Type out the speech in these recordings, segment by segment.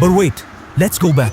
But wait, let's go back.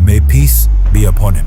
May peace be upon him.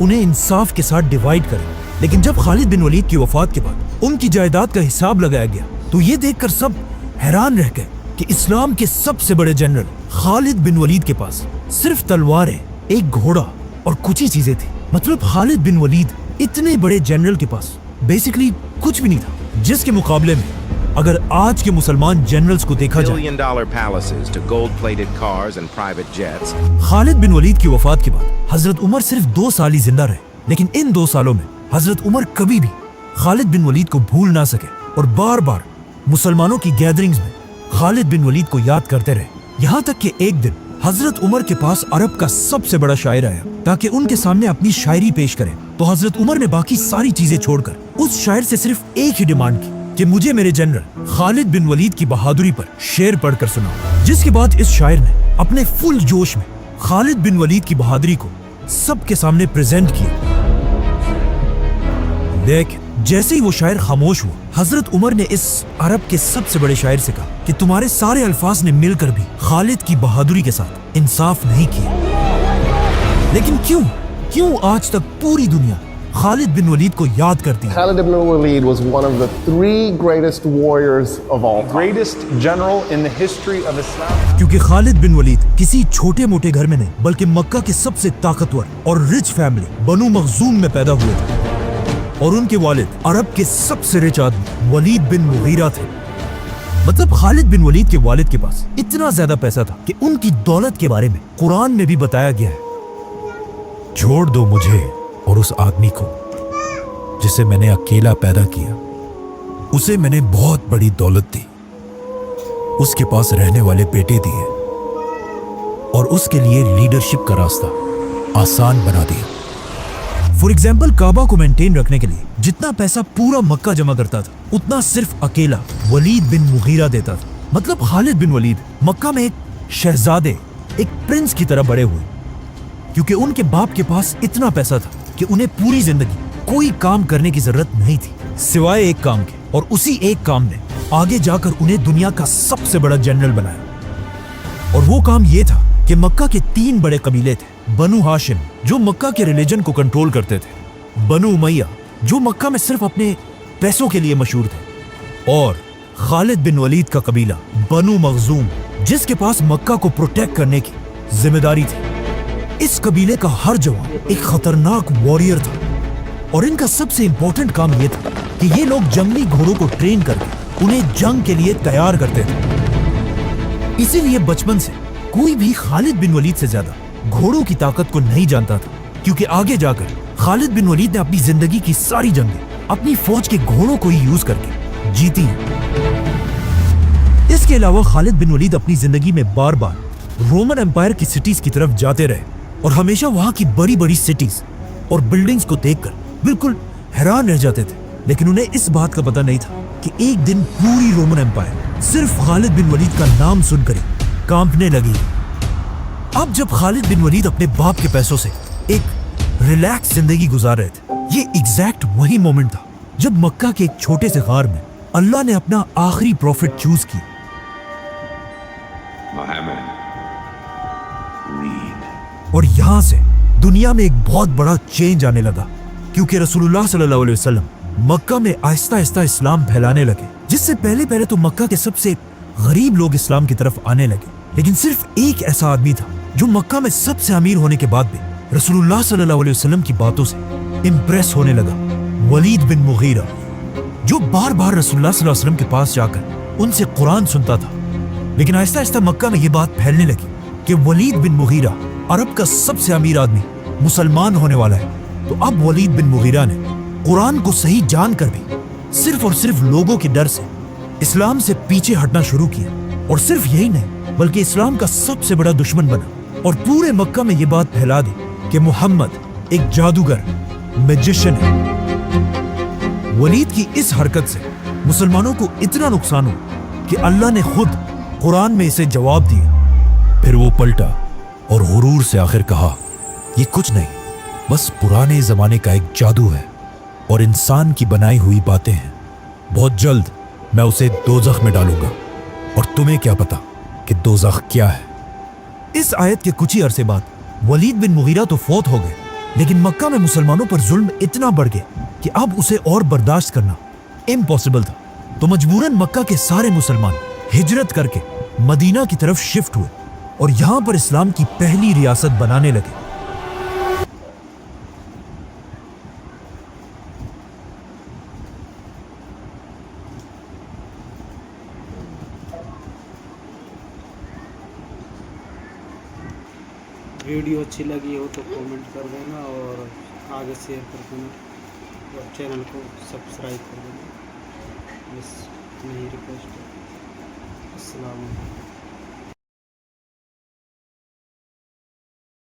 انہیں انصاف کے ساتھ ڈیوائیڈ کریں. لیکن جب خالد بن ولید کی وفات کے بعد ان کی جائیداد کا حساب لگایا گیا تو یہ دیکھ کر سب حیران رہ گئے کہ اسلام کے سب سے بڑے جنرل خالد بن ولید کے پاس صرف تلواریں، ایک گھوڑا اور کچھ ہی چیزیں تھی. مطلب خالد بن ولید اتنے بڑے جنرل کے پاس بیسیکلی کچھ بھی نہیں تھا، جس کے مقابلے میں اگر آج کے مسلمان جنرلز کو دیکھا جائے. $1 billion palaces to gold-plated cars and private jets. خالد بن ولید کی وفات کے بعد حضرت عمر صرف 2 سال ہی زندہ رہے، لیکن ان 2 سالوں میں حضرت عمر کبھی بھی خالد بن ولید کو بھول نہ سکے اور بار بار مسلمانوں کی گیدرنگز میں خالد بن ولید کو یاد کرتے رہے. یہاں تک کہ ایک دن حضرت عمر کے پاس عرب کا سب سے بڑا شاعر آیا تاکہ ان کے سامنے اپنی شاعری پیش کرے. تو حضرت عمر نے باقی ساری چیزیں چھوڑ کر اس شاعر سے صرف ایک ہی ڈیمانڈ کی کہ مجھے میرے جنرل خالد بن ولید کی بہادری پر شعر پڑھ کر سناؤ. جس کے بعد اس شاعر نے اپنے فل جوش میں خالد بن ولید کی بہادری کو سب کے سامنے پریزنٹ کیا. لیکن جیسے ہی وہ شاعر خاموش ہوا، حضرت عمر نے اس عرب کے سب سے بڑے شاعر سے کہا کہ تمہارے سارے الفاظ نے مل کر بھی خالد کی بہادری کے ساتھ انصاف نہیں کیا. لیکن کیوں آج تک پوری دنیا خالد بن ولید کو یاد کرتی ہے؟ Khalid ibn Walid was one of the 3 greatest warriors of all time. Greatest general in the history of Islam. کیونکہ خالد بن ولید کسی چھوٹے موٹے گھر میں نہیں بلکہ مکہ کے سب سے طاقتور اور رچ فیملی بنو مخزوم میں پیدا ہوئے تھے، اور ان کے والد عرب کے سب سے رچ آدمی ولید بن مغیرہ تھے. مطلب خالد بن ولید کے والد کے پاس اتنا زیادہ پیسہ تھا کہ ان کی دولت کے بارے میں قرآن میں بھی بتایا گیا ہے، چھوڑ دو مجھے اور اس آدمی کو جسے میں نے اکیلا پیدا کیا، اسے میں نے بہت بڑی دولت دی، اس کے پاس رہنے والے بیٹے دیے اور اس کے لیے لیڈرشپ کا راستہ آسان بنا دیا. فور ایگزامپل کعبہ کو مینٹین رکھنے کے لیے جتنا پیسہ پورا مکہ جمع کرتا تھا اتنا صرف اکیلا ولید بن مغیرہ دیتا تھا. مطلب خالد بن ولید مکہ میں ایک شہزادے، ایک پرنس کی طرح بڑے ہوئے کیونکہ ان کے باپ کے پاس اتنا پیسہ تھا کہ انہیں پوری زندگی کوئی کام کرنے کی ضرورت نہیں تھی سوائے ایک کام کے، اور اسی ایک کام نے آگے جا کر انہیں دنیا کا سب سے بڑا جنرل بنایا. اور وہ کام یہ تھا کہ مکہ کے 3 بڑے قبیلے تھے. بنو ہاشم جو مکہ کے ریلیجن کو کنٹرول کرتے تھے، بنو امیہ جو مکہ میں صرف اپنے پیسوں کے لیے مشہور تھے، اور خالد بن ولید کا قبیلہ بنو مخزوم جس کے پاس مکہ کو پروٹیکٹ کرنے کی ذمہ داری تھی. اس قبیلے کا ہر جوان ایک خطرناک واریر تھا، اور ان کا سب سے امپورٹنٹ کام یہ تھا کہ یہ لوگ جنگلی گھوڑوں کو ٹرین کر کے انہیں جنگ کے لیے تیار کرتے تھے. اسی لیے بچپن سے کوئی بھی خالد بن ولید سے زیادہ گھوڑوں کی طاقت کو نہیں جانتا تھا، کیونکہ آگے جا کر خالد بن ولید نے اپنی زندگی کی ساری جنگیں اپنی فوج کے گھوڑوں کو ہی یوز کر کے جیتی ہیں. اس کے علاوہ خالد بن ولید اپنی زندگی میں بار بار رومن امپائر کی سٹیز کی طرف جاتے رہے اور ہمیشہ وہاں کی بڑی بڑی سٹیز اور بلڈنگز کو دیکھ کر بالکل حیران رہ جاتے تھے. لیکن انہیں اس بات کا پتہ نہیں تھا کہ ایک دن پوری رومن امپائر صرف خالد بن ولید کا نام سن کر ہی کانپنے لگی. اب جب خالد بن ولید اپنے باپ کے پیسوں سے ایک ریلیکس زندگی گزار رہے تھے، یہ ایگزیکٹ وہی مومنٹ تھا جب مکہ کے ایک چھوٹے سے غار میں اللہ نے اپنا آخری پروفٹ چوز کیا. اور یہاں سے دنیا میں ایک بہت بڑا چینج آنے لگا، کیونکہ رسول اللہ صلی اللہ علیہ وسلم مکہ میں آہستہ آہستہ اسلام پھیلانے لگے. جس سے پہلے تو مکہ کے سب سے غریب لوگ اسلام کی طرف آنے لگے، لیکن صرف ایک ایسا آدمی تھا جو مکہ میں سب سے امیر ہونے کے بعد بھی رسول اللہ صلی اللہ علیہ وسلم کی باتوں سے امپریس ہونے لگا، ولید بن مغیرہ، جو بار بار رسول اللہ صلی اللہ علیہ وسلم کے پاس جا کر ان سے قرآن سنتا تھا. لیکن آہستہ آہستہ مکہ میں یہ بات پھیلنے لگی کہ ولید بن مغیرہ عرب کا سب سے امیر آدمی مسلمان ہونے والا ہے. تو اب ولید بن مغیرہ نے قرآن کو صحیح جان کر بھی صرف اور صرف لوگوں کے ڈر سے اسلام سے پیچھے ہٹنا شروع کیا، اور صرف یہی نہیں بلکہ اسلام کا سب سے بڑا دشمن بنا اور پورے مکہ میں یہ بات پھیلا دی کہ محمد ایک جادوگر میجیشن ہے. ولید کی اس حرکت سے مسلمانوں کو اتنا نقصان ہوا کہ اللہ نے خود قرآن میں اسے جواب دیا. پھر وہ پلٹا اور غرور سے آخر کہا، یہ کچھ نہیں، بس پرانے زمانے کا ایک جادو ہے اور انسان کی بنائی ہوئی باتیں ہیں. بہت جلد میں اسے دوزخ میں ڈالوں گا، اور تمہیں کیا پتا کہ دوزخ کیا ہے. اس آیت کے کچھ ہی عرصے بعد ولید بن مغیرہ تو فوت ہو گئے، لیکن مکہ میں مسلمانوں پر ظلم اتنا بڑھ گیا کہ اب اسے اور برداشت کرنا امپاسبل تھا. تو مجبوراً مکہ کے سارے مسلمان ہجرت کر کے مدینہ کی طرف شفٹ ہوئے اور یہاں پر اسلام کی پہلی ریاست بنانے لگے. ویڈیو اچھی لگی ہو تو کامنٹ کر دینا اور آگے شیئر کر دینا اور چینل کو سبسکرائب کر دینا. بس یہی ریکویسٹ ہے. السلام علیکم.